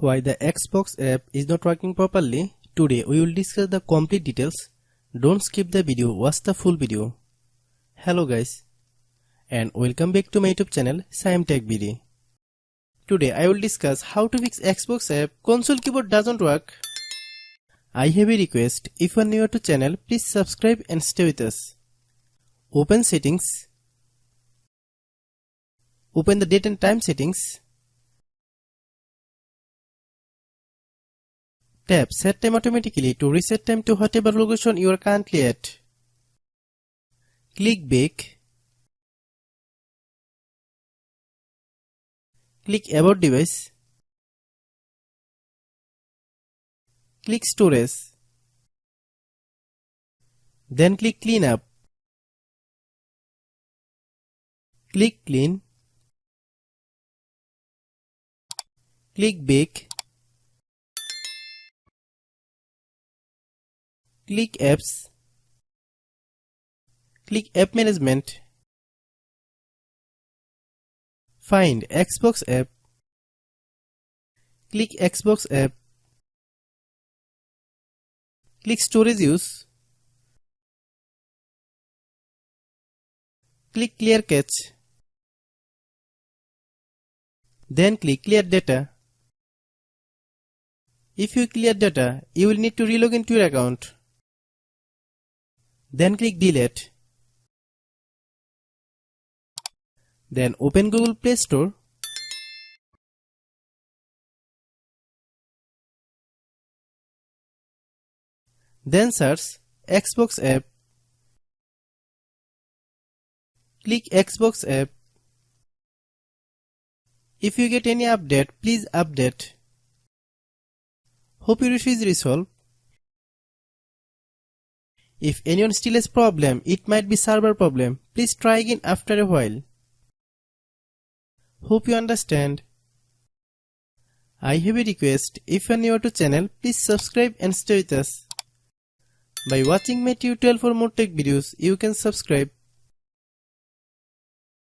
Why the Xbox app is not working properly? Today we will discuss the complete details. Don't skip the video, watch the full video. Hello guys, and welcome back to my YouTube channel Shaem Tech BD. Today I will discuss how to fix Xbox app console keyboard doesn't work. I have a request, if you are new to channel, please subscribe and stay with us. Open settings. Open the date and time settings. Tap set time automatically to reset time to whatever location you are currently at. Click back. Click about device. Click storage. Then click clean up. Click clean. Click back. Click apps. Click app management. Find Xbox app. Click Xbox app. Click storage use. Click clear cache. Then click clear data. If you clear data, you will need to relog into your account. Then click delete. Then open Google Play Store. Then search Xbox app. Click Xbox app. If you get any update, please update. Hope your issue is resolved. If anyone still has problem, it might be server problem. Please try again after a while. Hope you understand. I have a request, if you are new to channel, please subscribe and stay with us. By watching my tutorial for more tech videos, you can subscribe.